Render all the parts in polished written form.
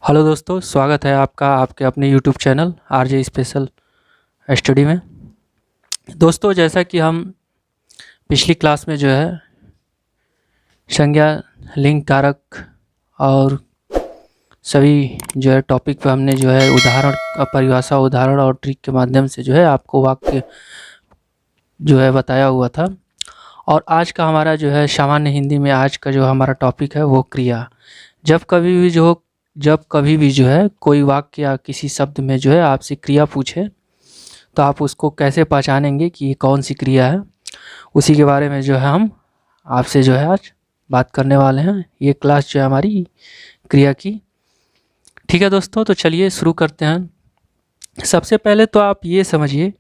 Hello दोस्तों, स्वागत है आपका आपके अपने YouTube channel RJ special study में। दोस्तों, जैसा कि हम पिछली क्लास में जो है संज्ञा, लिंग, कारक और सभी जो है टॉपिक पे हमने जो है उदाहरण, परिभाषा, उदाहरण और ट्रिक के माध्यम से जो है आपको वाक्य जो है बताया हुआ था। और आज का हमारा जो है सामान्य हिंदी में आज का जो हमारा टॉपिक है वो क्रिया। जब कभी भी जो है कोई वाक्य या किसी शब्द में जो है आपसे क्रिया पूछे तो आप उसको कैसे पहचानेंगे कि ये कौन सी क्रिया है, उसी के बारे में जो है हम आपसे जो है आज बात करने वाले हैं। ये क्लास जो है हमारी क्रिया की। ठीक है दोस्तों, तो चलिए शुरू करते हैं। सबसे पहले तो आप ये समझिए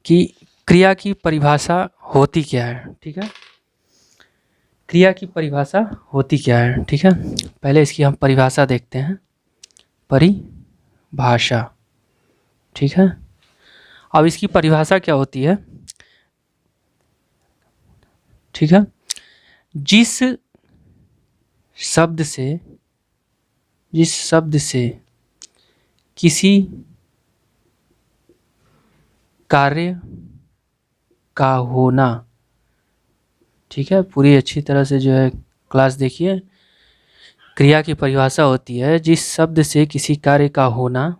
कि क्रिया की परिभाषा होती क्या है। ठीक है, क्रिया की परिभाषा होती क्या है। ठीक है, पहले इसकी हम परिभाषा देखते हैं। परिभाषा, ठीक है। अब इसकी परिभाषा क्या होती है, ठीक है। जिस शब्द से किसी कार्य का होना, ठीक है, पूरी अच्छी तरह से जो है क्लास देखिए। क्रिया की परिभाषा होती है जिस शब्द से किसी कार्य का होना,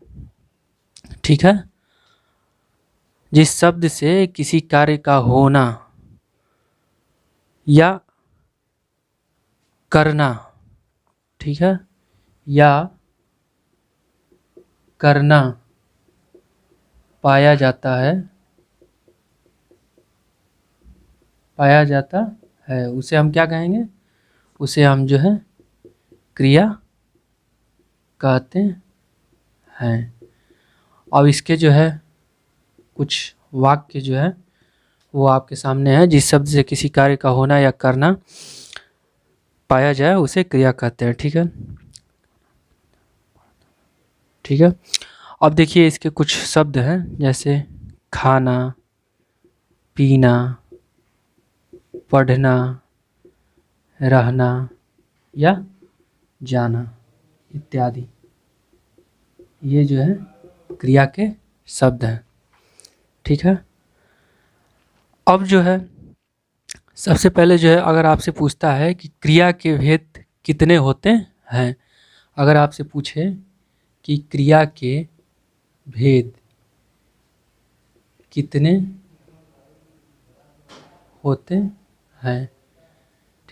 ठीक है, जिस शब्द से किसी कार्य का होना या करना, ठीक है, या करना पाया जाता है, उसे हम क्या कहेंगे, उसे हम जो है क्रिया कहते हैं। अब इसके जो है कुछ वाक्य जो है वो आपके सामने है। जिस शब्द से किसी कार्य का होना या करना पाया जाए उसे क्रिया कहते हैं। ठीक है, ठीक है। अब देखिए इसके कुछ शब्द हैं, जैसे खाना, पीना, पढ़ना, रहना या जाना इत्यादि। ये जो है क्रिया के शब्द हैं। ठीक है, अब जो है सबसे पहले जो है अगर आपसे पूछता है कि क्रिया के भेद कितने होते हैं, अगर आपसे पूछे कि क्रिया के भेद कितने होते हैं,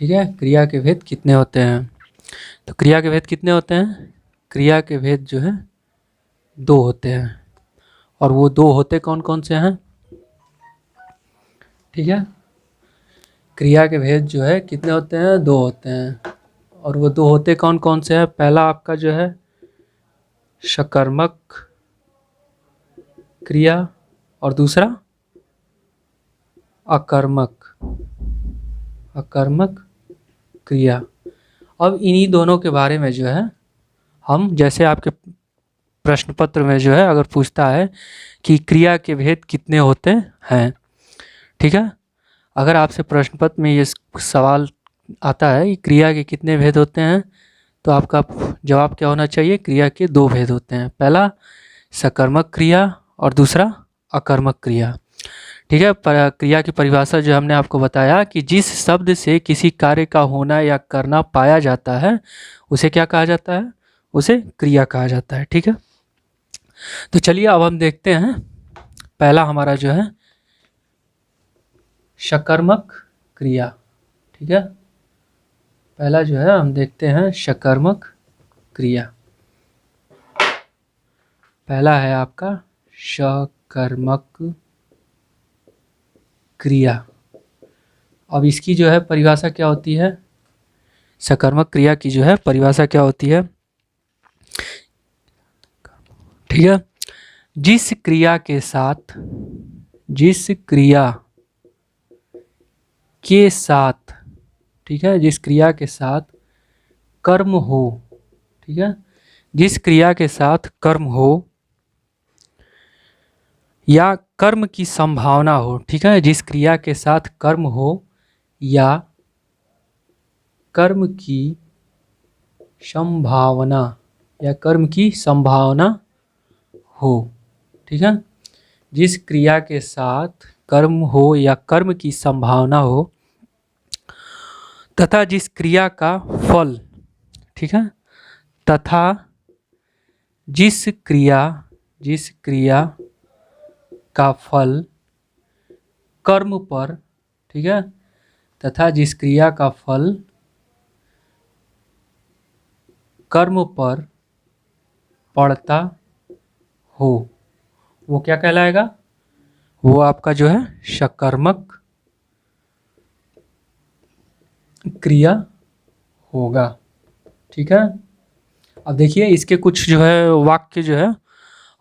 ठीक है, क्रिया के भेद कितने होते हैं, तो क्रिया के भेद कितने होते हैं, क्रिया के भेद जो है दो होते हैं। और वो दो होते कौन कौन से हैं, ठीक है, क्रिया के भेद जो है कितने होते हैं, दो होते हैं। और वो दो होते कौन कौन से हैं, पहला आपका जो है सकर्मक क्रिया और दूसरा अकर्मक क्रिया। अब इन्हीं दोनों के बारे में जो है हम, जैसे आपके प्रश्न पत्र में जो है अगर पूछता है कि क्रिया के भेद कितने होते हैं, ठीक है, अगर आपसे प्रश्न पत्र में ये सवाल आता है कि क्रिया के कितने भेद होते हैं, तो आपका जवाब क्या होना चाहिए, क्रिया के दो भेद होते हैं, पहला सकर्मक क्रिया और दूसरा अकर्मक क्रिया। ठीक है, क्रिया की परिभाषा जो हमने आपको बताया कि जिस शब्द से किसी कार्य का होना या करना पाया जाता है उसे क्या कहा जाता है, उसे क्रिया कहा जाता है। ठीक है, तो चलिए अब हम देखते हैं पहला हमारा जो है सकर्मक क्रिया। ठीक है, पहला जो है हम देखते हैं सकर्मक क्रिया। पहला है आपका सकर्मक क्रिया। अब इसकी जो है परिभाषा क्या होती है, सकर्मक क्रिया की जो है परिभाषा क्या होती है, ठीक है, जिस क्रिया के साथ ठीक है, जिस क्रिया के साथ कर्म हो, ठीक है, जिस क्रिया के साथ कर्म हो या कर्म की संभावना हो, ठीक है, जिस क्रिया के साथ कर्म हो या कर्म की संभावना या कर्म की संभावना हो। ठीक है, जिस क्रिया के साथ कर्म हो या कर्म की संभावना हो तथा जिस क्रिया का फल, ठीक है, तथा जिस क्रिया का फल कर्म पर, ठीक है, तथा जिस क्रिया का फल कर्म पर पड़ता हो, वो क्या कहलाएगा? वो आपका जो है सकर्मक क्रिया होगा। ठीक है, अब देखिए इसके कुछ जो है वाक्य जो है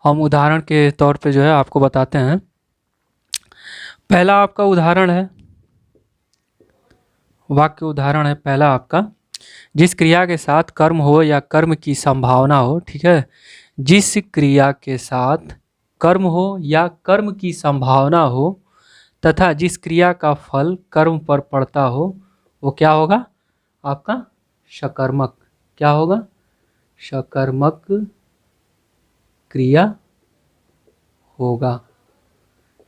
हम उदाहरण के तौर पे जो है आपको बताते हैं। पहला आपका उदाहरण है, वाक्य उदाहरण है पहला आपका, जिस क्रिया के साथ कर्म हो या कर्म की संभावना हो। ठीक है, जिस क्रिया के साथ कर्म हो या कर्म की संभावना हो तथा जिस क्रिया का फल कर्म पर पड़ता हो, वो क्या होगा? आपका सकर्मक। क्या होगा? सकर्मक क्रिया होगा।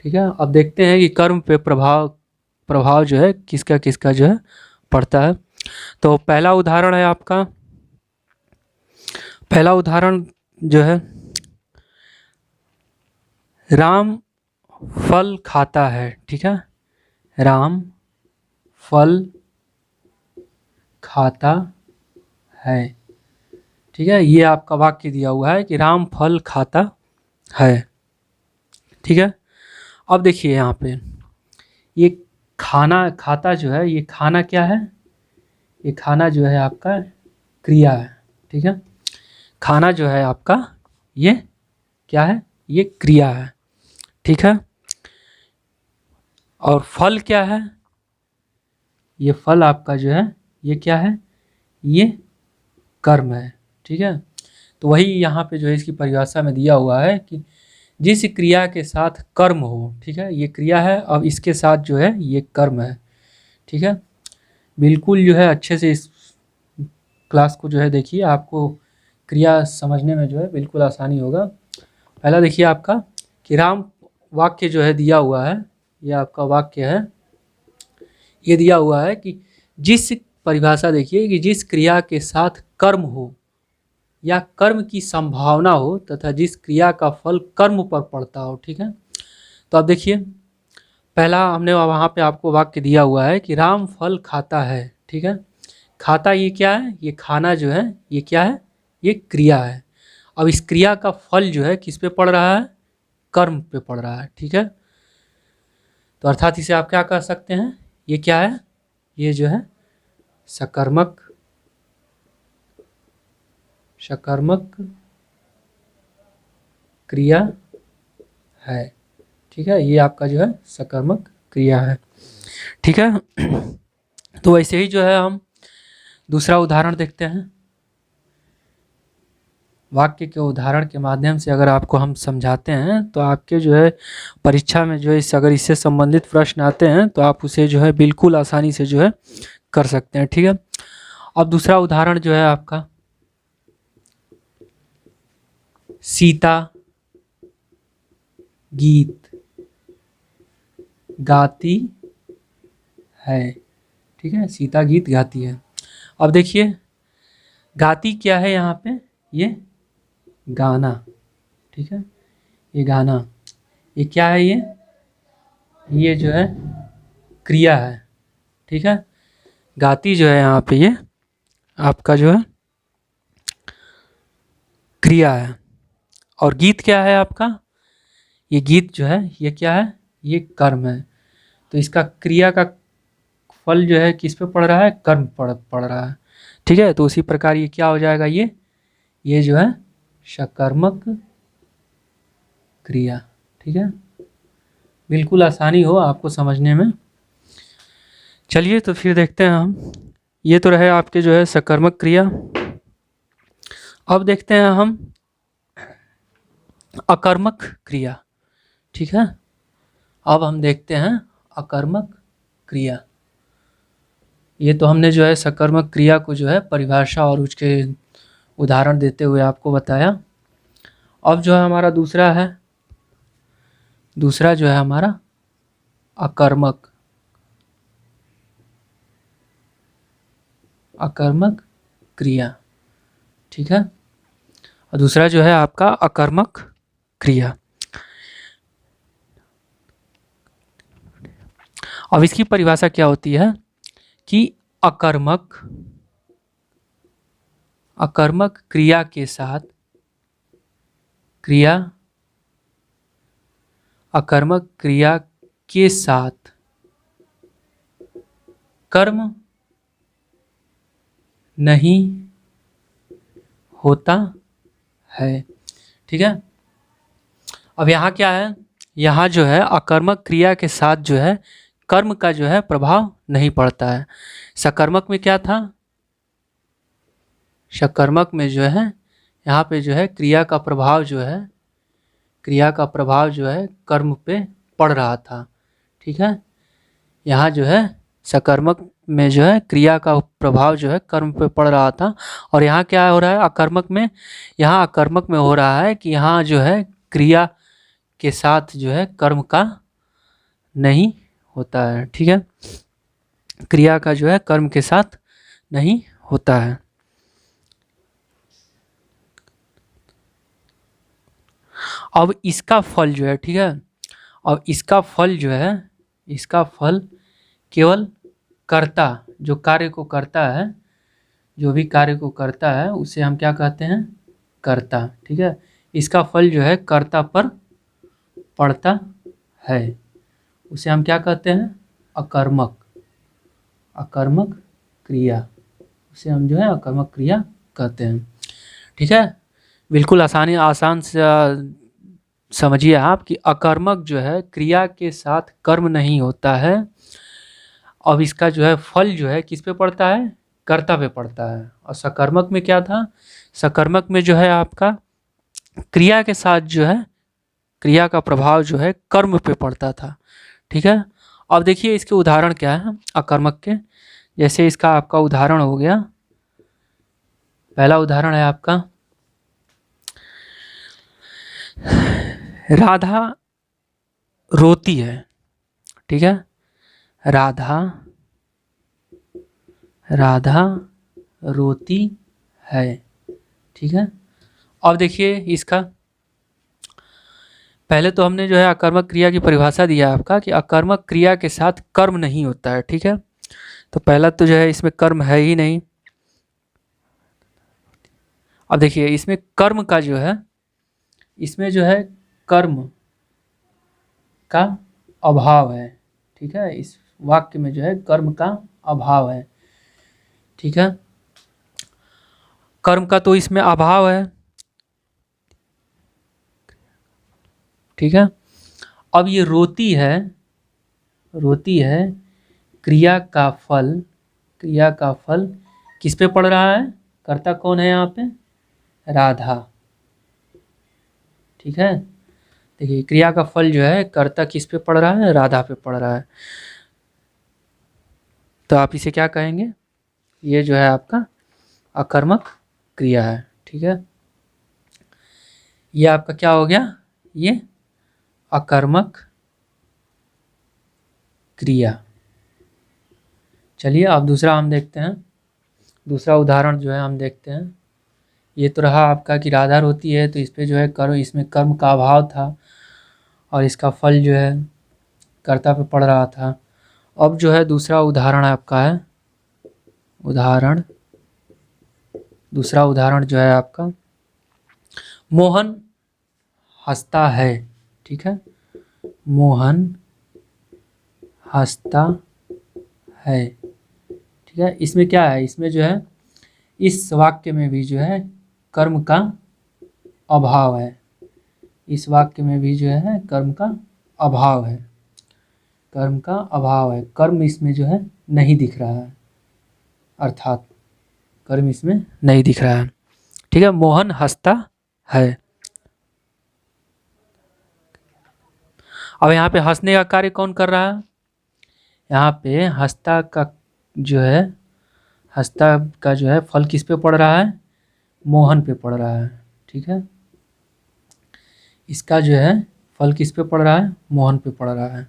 ठीक है, अब देखते हैं कि कर्म पे प्रभाव जो है किसका किसका जो है पड़ता है। तो पहला उदाहरण है आपका, पहला उदाहरण जो है, राम फल खाता है। ठीक है, राम फल खाता है। ठीक है, ये आपका वाक्य दिया हुआ है कि राम फल खाता है। ठीक है, अब देखिए यहाँ पे ये खाना खाता जो है, ये खाना क्या है? ये खाना जो है आपका क्रिया है। ठीक है, खाना जो है आपका ये क्या है? ये क्रिया है। ठीक है, और फल क्या है? ये फल आपका जो है ये क्या है? ये कर्म है। ठीक है, तो वही यहाँ पे जो है इसकी परिभाषा में दिया हुआ है कि जिस क्रिया के साथ कर्म हो, ठीक है, ये क्रिया है, अब इसके साथ जो है ये कर्म है। ठीक है, बिल्कुल जो है अच्छे से इस क्लास को जो है देखिए, आपको क्रिया समझने में जो है बिल्कुल आसानी होगा। पहला देखिए आपका कि राम वाक्य जो है दिया हुआ है, ये आपका वाक्य है, ये दिया हुआ है कि जिस परिभाषा देखिए कि जिस क्रिया के साथ कर्म हो या कर्म की संभावना हो तथा जिस क्रिया का फल कर्म पर पड़ता हो। ठीक है, तो अब देखिए पहला हमने वहाँ पे आपको वाक्य दिया हुआ है कि राम फल खाता है। ठीक है, खाता ये क्या है? ये खाना जो है ये क्या है? ये क्रिया है। अब इस क्रिया का फल जो है किस पे पड़ रहा है? कर्म पे पड़ रहा है। ठीक है, तो अर्थात इसे आप क्या कह सकते हैं? ये क्या है? ये जो है सकर्मक क्रिया है। ठीक है, ये आपका जो है सकर्मक क्रिया है। ठीक है, तो वैसे ही जो है हम दूसरा उदाहरण देखते हैं। वाक्य के उदाहरण के माध्यम से अगर आपको हम समझाते हैं तो आपके जो है परीक्षा में जो है अगर इससे संबंधित प्रश्न आते हैं तो आप उसे जो है बिल्कुल आसानी से जो है कर सकते हैं। ठीक है, अब दूसरा उदाहरण जो है आपका, सीता गीत गाती है। ठीक है, सीता गीत गाती है। अब देखिए गाती क्या है यहाँ पे? ये गाना। ठीक है, ये गाना, ये क्या है? ये जो है क्रिया है। ठीक है, गाती जो है यहाँ पे ये आपका जो है क्रिया है, और गीत क्या है आपका? ये गीत जो है ये क्या है? ये कर्म है। तो इसका क्रिया का फल जो है किस पे पड़ रहा है? कर्म पड़ रहा है। ठीक है, तो उसी प्रकार ये क्या हो जाएगा? ये जो है सकर्मक क्रिया। ठीक है, बिल्कुल आसानी हो आपको समझने में। चलिए तो फिर देखते हैं हम, ये तो रहे आपके जो है सकर्मक क्रिया। अब देखते हैं हम अकर्मक क्रिया। ठीक है, अब हम देखते हैं अकर्मक क्रिया। ये तो हमने जो है सकर्मक क्रिया को जो है परिभाषा और उसके उदाहरण देते हुए आपको बताया। अब जो है हमारा दूसरा जो है हमारा अकर्मक क्रिया, ठीक है। और दूसरा जो है आपका अकर्मक क्रिया। अब इसकी परिभाषा क्या होती है कि अकर्मक क्रिया के साथ अकर्मक क्रिया के साथ कर्म नहीं होता है, ठीक है। अब यहाँ क्या है, यहाँ जो है अकर्मक क्रिया के साथ जो है कर्म का जो है प्रभाव नहीं पड़ता है। सकर्मक में क्या था, सकर्मक में जो है यहाँ पे जो है क्रिया का प्रभाव जो है कर्म पे पड़ रहा था, ठीक है। यहाँ जो है सकर्मक में जो है क्रिया का प्रभाव जो है कर्म पे पड़ रहा था। और यहाँ क्या हो रहा है अकर्मक में, यहाँ अकर्मक में हो रहा है कि यहाँ जो है क्रिया के साथ जो है कर्म का नहीं होता है, ठीक है। क्रिया का जो है कर्म के साथ नहीं होता है। अब इसका फल जो है, ठीक है, अब इसका फल जो है, इसका फल केवल कर्ता, जो कार्य को करता है, जो भी कार्य को करता है उसे हम क्या कहते हैं, कर्ता, ठीक है। इसका फल जो है कर्ता पर पड़ता है, उसे हम क्या कहते हैं, अकर्मक क्रिया, उसे हम जो है अकर्मक क्रिया कहते हैं, ठीक है। बिल्कुल आसान से समझिए आप कि अकर्मक जो है क्रिया के साथ कर्म नहीं होता है। अब इसका जो है फल जो है किस पे पड़ता है, कर्ता पे पड़ता है। और सकर्मक में क्या था, सकर्मक में जो है आपका क्रिया के साथ जो है क्रिया का प्रभाव जो है कर्म पे पड़ता था, ठीक है। अब देखिए इसके उदाहरण क्या है अकर्मक के। जैसे इसका आपका उदाहरण हो गया, पहला उदाहरण है आपका राधा रोती है, ठीक है। राधा रोती है, ठीक है। अब देखिए इसका, पहले तो हमने जो है अकर्मक क्रिया की परिभाषा दिया आपका कि अकर्मक क्रिया के साथ कर्म नहीं होता है, ठीक है। तो पहला तो जो है इसमें कर्म है ही नहीं। अब देखिए इसमें कर्म का जो है, इसमें जो है कर्म का अभाव है, ठीक है। इस वाक्य में जो है कर्म का अभाव है, ठीक है। कर्म का तो इसमें अभाव है, ठीक है। अब ये रोती है क्रिया का फल किस पे पड़ रहा है, कर्ता कौन है यहाँ पे, राधा, ठीक है। देखिए क्रिया का फल जो है कर्ता किस पे पड़ रहा है, राधा पे पड़ रहा है। तो आप इसे क्या कहेंगे, ये जो है आपका अकर्मक क्रिया है, ठीक है। ये आपका क्या हो गया, ये अकर्मक क्रिया। चलिए अब दूसरा हम देखते हैं, दूसरा उदाहरण जो है हम देखते हैं। ये तो रहा आपका कि राधा रोती है, तो इस पे जो है कर्म, इसमें कर्म का अभाव था और इसका फल जो है कर्ता पे पड़ रहा था। अब जो है दूसरा उदाहरण आपका है, दूसरा उदाहरण जो है आपका मोहन हंसता है, ठीक है। मोहन हंसता है, ठीक है। इसमें क्या है, इसमें जो है इस वाक्य में भी जो है कर्म का अभाव है, इस वाक्य में भी जो है कर्म का अभाव है, कर्म इसमें जो है नहीं दिख रहा है, अर्थात कर्म इसमें नहीं दिख रहा है, ठीक है। मोहन हंसता है। अब यहाँ पे हंसने का कार्य कौन कर रहा है, यहाँ पे हंसता का जो है फल किस पे पड़ रहा है, मोहन पे पड़ रहा है, ठीक है। इसका जो है फल किस पे पड़ रहा है, मोहन पे पड़ रहा है।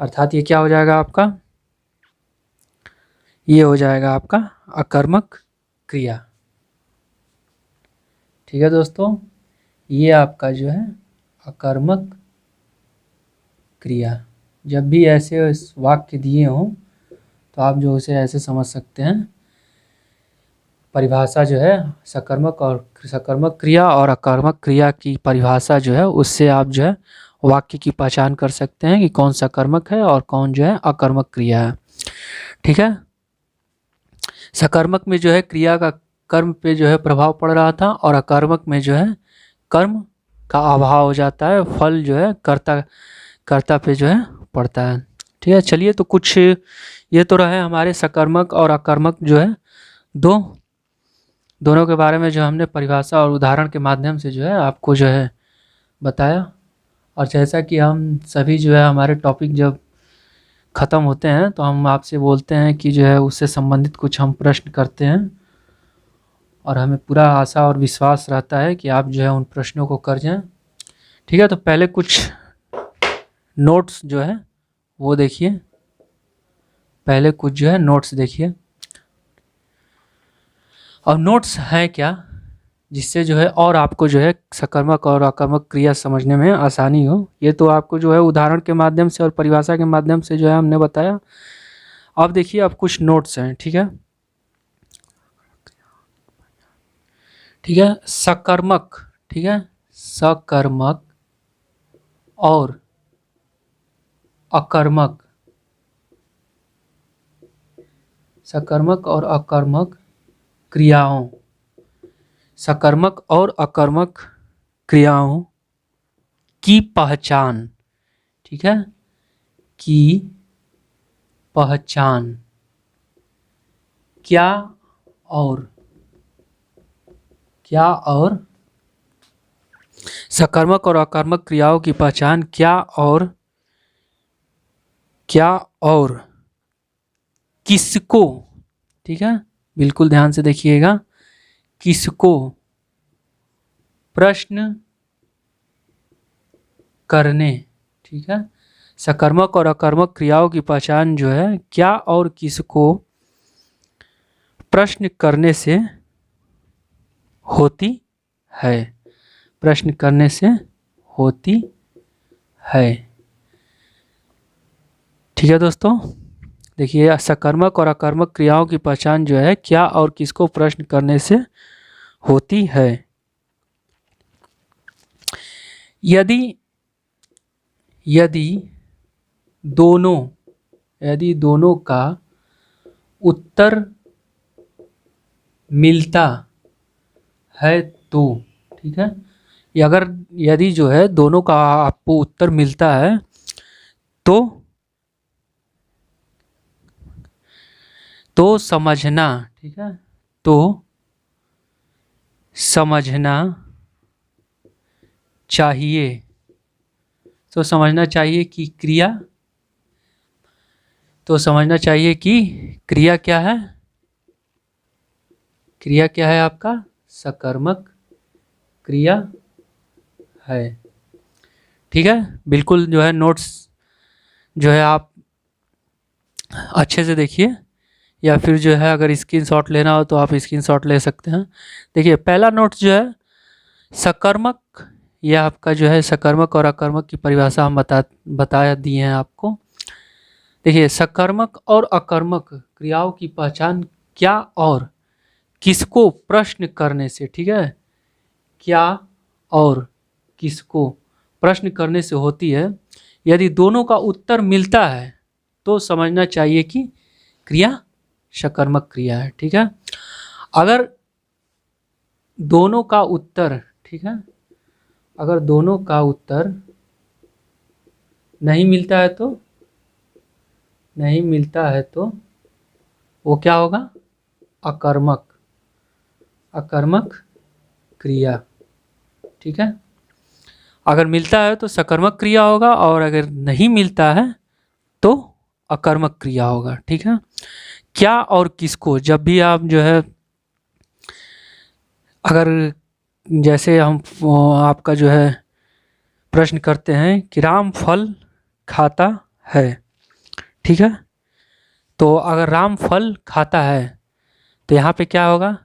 अर्थात ये क्या हो जाएगा आपका, ये हो जाएगा आपका अकर्मक क्रिया, ठीक है दोस्तों। ये आपका जो है अकर्मक क्रिया। जब भी ऐसे वाक्य दिए हों तो आप जो उसे ऐसे समझ सकते हैं, परिभाषा जो है सकर्मक क्रिया और अकर्मक क्रिया की परिभाषा जो है उससे आप जो है वाक्य की पहचान कर सकते हैं कि कौन सकर्मक है और कौन जो है अकर्मक क्रिया है, ठीक है। सकर्मक में जो है क्रिया का कर्म पे जो है प्रभाव पड़ रहा था और अकर्मक में जो है कर्म का अभाव हो जाता है, फल जो है कर्ता पे जो है पड़ता है, ठीक है। चलिए, तो कुछ ये तो रहे हमारे सकर्मक और अकर्मक जो है दोनों के बारे में जो हमने परिभाषा और उदाहरण के माध्यम से जो है आपको जो है बताया। और जैसा कि हम सभी जो है हमारे टॉपिक जब ख़त्म होते हैं तो हम आपसे बोलते हैं कि जो है उससे संबंधित कुछ हम प्रश्न करते हैं और हमें पूरा आशा और विश्वास रहता है कि आप जो है उन प्रश्नों को कर जाएं, ठीक है। तो पहले कुछ नोट्स जो है वो देखिए, पहले कुछ जो है नोट्स देखिए। और नोट्स हैं क्या, जिससे जो है और आपको जो है सकर्मक और अकर्मक क्रिया समझने में आसानी हो। ये तो आपको जो है उदाहरण के माध्यम से और परिभाषा के माध्यम से जो है हमने बताया। अब देखिए, अब कुछ नोट्स हैं, ठीक है। ठीक है, सकर्मक, ठीक है, सकर्मक और अकर्मक, सकर्मक और अकर्मक क्रियाओं, सकर्मक और अकर्मक क्रियाओं की पहचान, ठीक है, की पहचान क्या और सकर्मक और अकर्मक क्रियाओं की पहचान क्या और किसको, ठीक है, बिल्कुल ध्यान से देखिएगा, किसको प्रश्न करने, ठीक है। सकर्मक और अकर्मक क्रियाओं की पहचान जो है क्या और किसको प्रश्न करने से होती है, प्रश्न करने से होती है, ठीक है दोस्तों। देखिए, सकर्मक और अकर्मक क्रियाओं की पहचान जो है क्या और किसको प्रश्न करने से होती है। यदि दोनों का उत्तर मिलता है तो, ठीक है, यदि जो है दोनों का आपको उत्तर मिलता है तो समझना, ठीक है, तो समझना चाहिए, तो समझना चाहिए कि क्रिया क्या है, क्रिया क्या है आपका, सकर्मक क्रिया है, ठीक है। बिल्कुल जो है नोट्स जो है आप अच्छे से देखिए, या फिर जो है अगर स्क्रीनशॉट लेना हो तो आप स्क्रीनशॉट ले सकते हैं। देखिए, पहला नोट जो है सकर्मक, यह आपका जो है सकर्मक और अकर्मक की परिभाषा हम बता दिए हैं आपको। देखिए, सकर्मक और अकर्मक क्रियाओं की पहचान क्या और किसको प्रश्न करने से, ठीक है, क्या और किसको प्रश्न करने से होती है। यदि दोनों का उत्तर मिलता है तो समझना चाहिए कि क्रिया सकर्मक क्रिया है, ठीक है। अगर दोनों का उत्तर, ठीक है, अगर दोनों का उत्तर नहीं मिलता है तो वो क्या होगा, अकर्मक क्रिया, ठीक है। अगर मिलता है तो सकर्मक क्रिया होगा और अगर नहीं मिलता है तो अकर्मक क्रिया होगा, ठीक है। क्या और किसको, जब भी आप जो है अगर जैसे हम आपका जो है प्रश्न करते हैं कि राम फल खाता है, ठीक है, तो अगर राम फल खाता है तो यहाँ पे क्या होगा,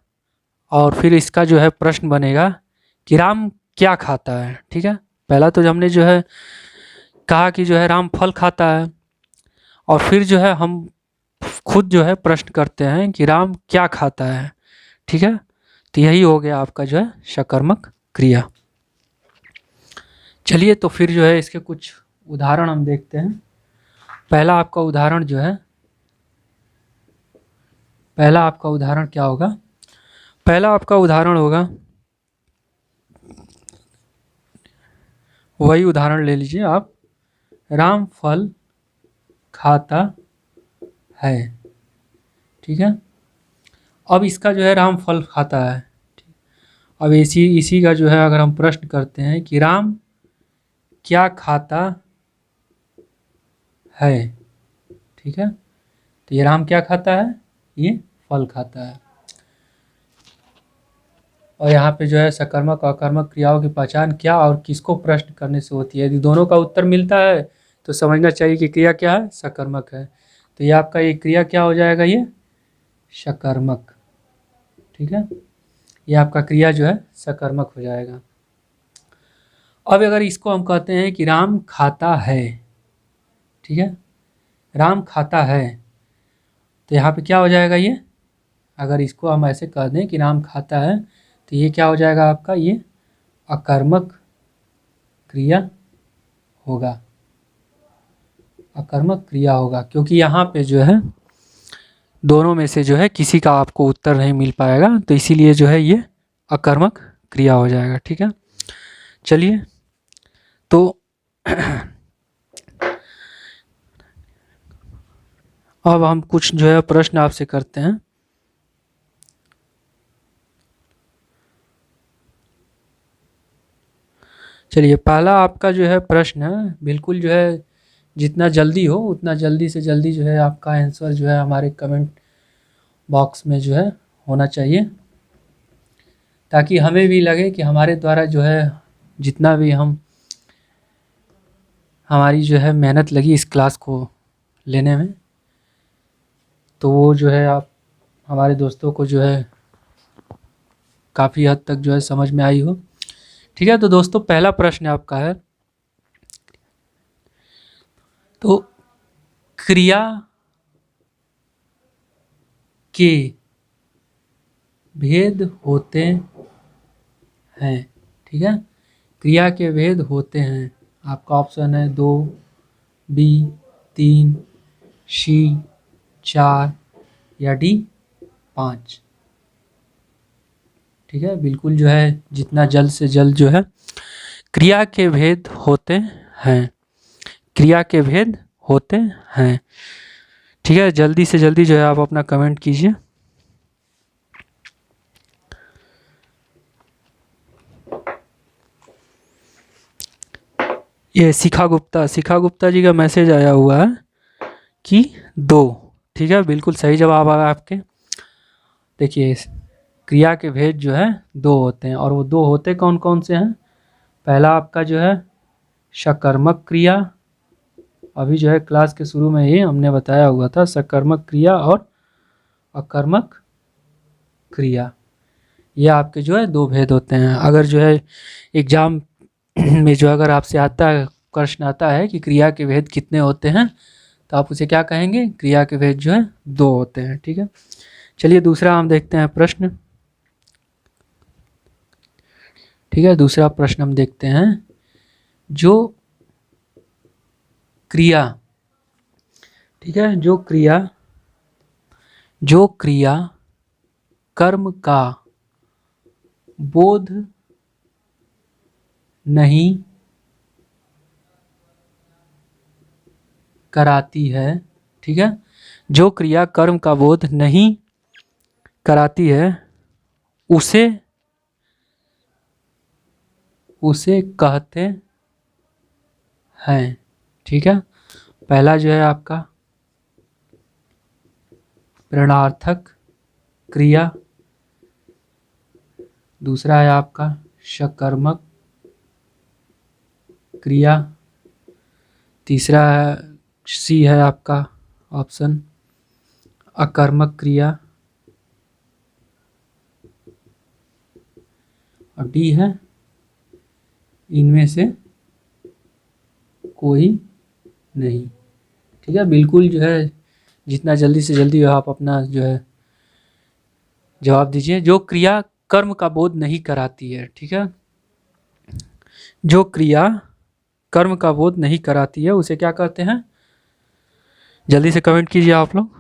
और फिर इसका जो है प्रश्न बनेगा कि राम क्या खाता है। ठीक है, पहला तो हमने जो है कहा कि जो है राम फल खाता है, और फिर जो है हम खुद जो है प्रश्न करते हैं कि राम क्या खाता है। ठीक है, तो यही हो गया आपका जो है सकर्मक क्रिया। चलिए तो फिर जो है इसके कुछ उदाहरण हम देखते हैं। पहला आपका उदाहरण क्या होगा, पहला आपका उदाहरण होगा, वही उदाहरण ले लीजिए आप, राम फल खाता है। ठीक है, अब इसका जो है राम फल खाता है। अब इसी का जो है अगर हम प्रश्न करते हैं कि राम क्या खाता है। ठीक है, तो ये राम क्या खाता है, ये फल खाता है। और यहाँ पे जो है सकर्मक और अकर्मक क्रियाओं की पहचान क्या और किसको प्रश्न करने से होती है। यदि दोनों का उत्तर मिलता है तो समझना चाहिए कि क्रिया क्या है, सकर्मक है। तो ये आपका ये क्रिया क्या हो जाएगा, ये सकर्मक। ठीक है, ये आपका क्रिया जो है सकर्मक हो जाएगा। अब अगर इसको हम कहते हैं कि राम खाता है, ठीक है, राम खाता है, तो यहाँ पे क्या हो जाएगा, ये अगर इसको हम ऐसे कह दें कि राम खाता है तो ये क्या हो जाएगा आपका, ये अकर्मक क्रिया होगा, अकर्मक क्रिया होगा, क्योंकि यहाँ पे जो है दोनों में से जो है किसी का आपको उत्तर नहीं मिल पाएगा, तो इसीलिए जो है ये अकर्मक क्रिया हो जाएगा। ठीक है, चलिए तो अब हम कुछ जो है प्रश्न आपसे करते हैं। चलिए, पहला आपका जो है प्रश्न है, बिल्कुल जो है जितना जल्दी हो उतना जल्दी से जल्दी जो है आपका आंसर जो है हमारे कमेंट बॉक्स में जो है होना चाहिए, ताकि हमें भी लगे कि हमारे द्वारा जो है जितना भी हमारी जो है मेहनत लगी इस क्लास को लेने में, तो वो जो है आप हमारे दोस्तों को जो है काफ़ी हद तक जो है समझ में आई हो। ठीक है, तो दोस्तों पहला प्रश्न आपका है, तो क्रिया के भेद होते हैं। ठीक है, क्रिया के भेद होते हैं, आपका ऑप्शन है 2, बी 3, सी 4 या डी 5। ठीक है, बिल्कुल जो है जितना जल्द से जल्द जो है क्रिया के भेद होते हैं, क्रिया के भेद होते हैं। ठीक है, जल्दी से जल्दी जो है आप अपना कमेंट कीजिए। ये शिखा गुप्ता जी का मैसेज आया हुआ है कि 2। ठीक है, बिल्कुल सही जवाब आया आपके। देखिए, क्रिया के भेद जो है 2 होते हैं, और वो 2 होते कौन कौन से हैं। पहला आपका जो है सकर्मक क्रिया, अभी जो है क्लास के शुरू में ही हमने बताया हुआ था, सकर्मक क्रिया और अकर्मक क्रिया, ये आपके जो है 2 भेद होते हैं। अगर जो है एग्जाम में जो अगर आपसे आता है, प्रश्न आता है कि क्रिया के भेद कितने होते हैं, तो आप उसे क्या कहेंगे, क्रिया के भेद जो है 2 होते हैं। ठीक है, चलिए दूसरा हम देखते हैं प्रश्न। ठीक है, दूसरा प्रश्न हम देखते हैं, जो क्रिया, ठीक है, जो क्रिया कर्म का बोध नहीं कराती है। ठीक है, जो क्रिया कर्म का बोध नहीं कराती है उसे कहते हैं। ठीक है, पहला जो है आपका प्रेरणार्थक क्रिया, दूसरा है आपका सकर्मक क्रिया, तीसरा है सी है आपका ऑप्शन अकर्मक क्रिया, और डी है इनमें से कोई नहीं। ठीक है, बिल्कुल जो है जितना जल्दी से जल्दी आप अपना जो है जवाब दीजिए। जो क्रिया कर्म का बोध नहीं कराती है, ठीक है, जो क्रिया कर्म का बोध नहीं कराती है उसे क्या कहते हैं? जल्दी से कमेंट कीजिए आप लोग।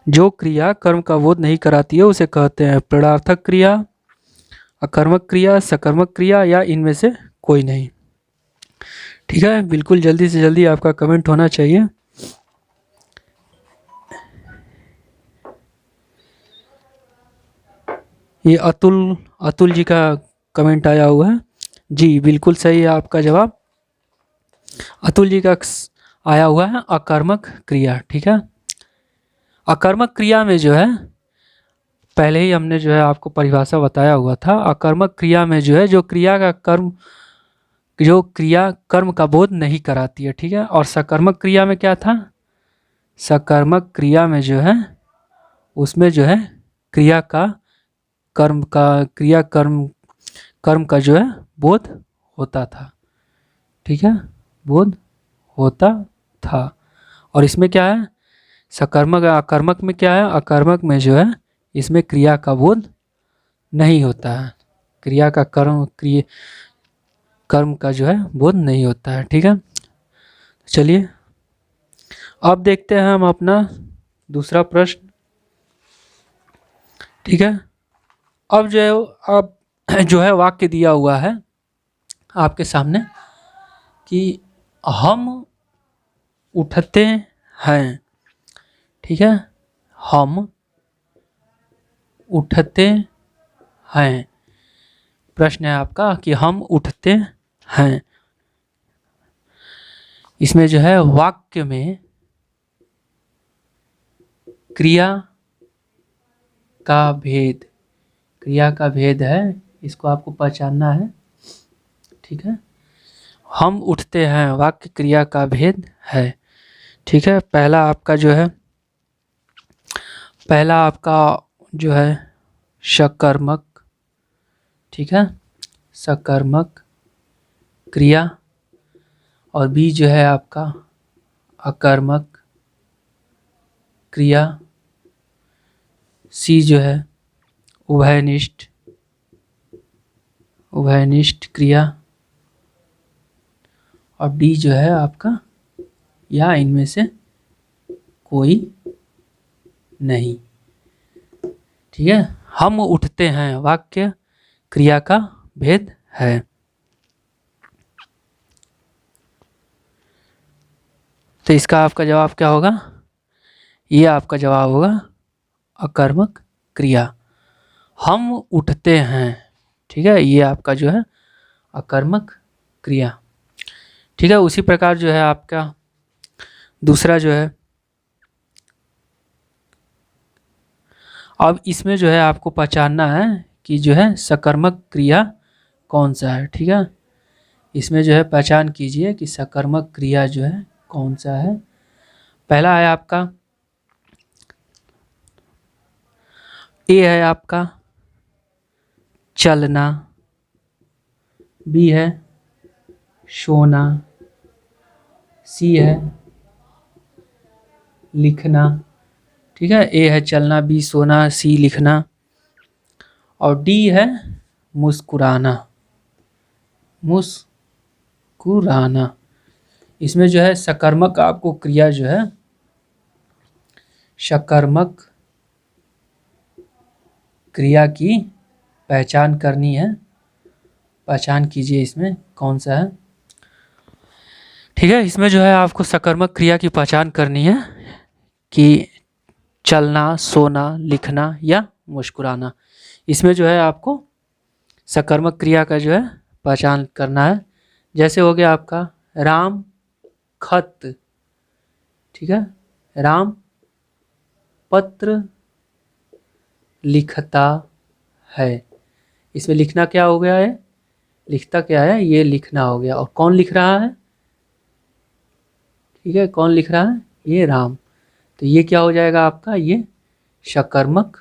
जो क्रिया कर्म का बोध नहीं कराती है उसे कहते हैं प्रेरणार्थक क्रिया, अकर्मक क्रिया, सकर्मक क्रिया, या इनमें से कोई नहीं। ठीक है, बिल्कुल जल्दी से जल्दी आपका कमेंट होना चाहिए। ये अतुल जी का कमेंट आया हुआ है। जी बिल्कुल सही है आपका जवाब, अतुल जी का आया हुआ है अकर्मक क्रिया। ठीक है, अकर्मक क्रिया में जो है पहले ही हमने जो है आपको परिभाषा बताया हुआ था। अकर्मक क्रिया में जो है जो क्रिया कर्म का बोध नहीं कराती है। ठीक है, और सकर्मक क्रिया में क्या था? सकर्मक क्रिया में जो है उसमें जो है क्रिया का कर्म का जो है बोध होता था। ठीक है, बोध होता था। और इसमें क्या है? सकर्मक अकर्मक में क्या है? अकर्मक में जो है इसमें क्रिया का बोध नहीं होता है, क्रिया का कर्म का जो है बोध नहीं होता है। ठीक है, चलिए अब देखते हैं हम अपना दूसरा प्रश्न। ठीक है, अब जो है वाक्य दिया हुआ है आपके सामने कि हम उठते हैं। ठीक है, हम उठते हैं। प्रश्न है आपका कि हम उठते हैं। इसमें जो है वाक्य में क्रिया का भेद है, इसको आपको पहचानना है। ठीक है, हम उठते हैं, वाक्य क्रिया का भेद है। ठीक है, पहला आपका जो है सकर्मक। ठीक है, सकर्मक क्रिया, और बी जो है आपका अकर्मक क्रिया, सी जो है उभयनिष्ठ क्रिया, और डी जो है आपका या इनमें से कोई नहीं। ठीक है, हम उठते हैं वाक्य क्रिया का भेद है। तो इसका आपका जवाब क्या होगा? ये आपका जवाब होगा अकर्मक क्रिया। हम उठते हैं, ठीक है, ये आपका जो है अकर्मक क्रिया। ठीक है, उसी प्रकार जो है आपका दूसरा जो है, अब इसमें जो है आपको पहचानना है कि जो है सकर्मक क्रिया कौन सा है। ठीक है, इसमें जो है पहचान कीजिए कि सकर्मक क्रिया जो है कौन सा है। पहला है आपका ए है आपका चलना, बी है सोना, सी है लिखना। ठीक है, ए है चलना, बी सोना, सी लिखना, और डी है मुस्कुराना। इसमें जो है सकर्मक आपको क्रिया जो है सकर्मक क्रिया की पहचान करनी है। पहचान कीजिए इसमें कौन सा है। ठीक है, इसमें जो है आपको सकर्मक क्रिया की पहचान करनी है कि चलना, सोना, लिखना या मुस्कुराना। इसमें जो है आपको सकर्मक क्रिया का जो है पहचान करना है। जैसे हो गया आपका राम खत। ठीक ठीक है, राम पत्र लिखता है। इसमें लिखना क्या हो गया है, लिखता क्या है, ये लिखना हो गया। और कौन लिख रहा है, ठीक है, कौन लिख रहा है, ये राम। तो ये क्या हो जाएगा आपका, ये सकर्मक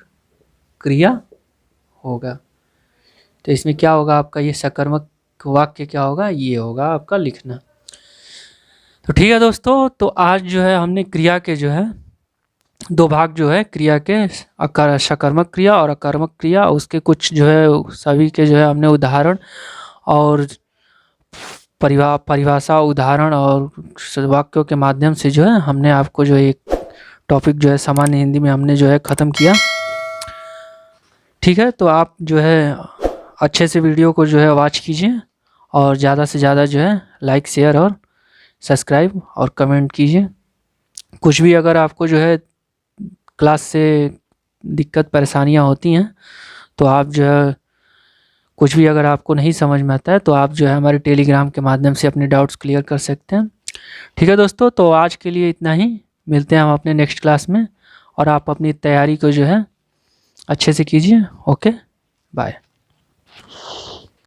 क्रिया होगा। तो इसमें क्या होगा आपका, ये सकर्मक वाक्य क्या होगा, ये होगा आपका लिखना। तो ठीक है दोस्तों, तो आज जो है हमने क्रिया के जो है दो भाग जो है क्रिया के, सकर्मक क्रिया और अकर्मक क्रिया, उसके कुछ जो है सभी के जो है हमने उदाहरण और परिभाषा, उदाहरण और वाक्यों के माध्यम से जो है हमने आपको जो एक टॉपिक जो है सामान्य हिंदी में हमने जो है ख़त्म किया। ठीक है, तो आप जो है अच्छे से वीडियो को जो है वॉच कीजिए और ज़्यादा से ज़्यादा जो है लाइक, शेयर और सब्सक्राइब और कमेंट कीजिए। कुछ भी अगर आपको जो है क्लास से दिक्कत परेशानियां होती हैं तो आप जो है कुछ भी अगर आपको नहीं समझ में आता है तो आप जो है हमारे टेलीग्राम के माध्यम से अपने डाउट्स क्लियर कर सकते हैं। ठीक है दोस्तों, तो आज के लिए इतना ही, मिलते हैं हम अपने नेक्स्ट क्लास में। और आप अपनी तैयारी को जो है अच्छे से कीजिए। Okay, bye.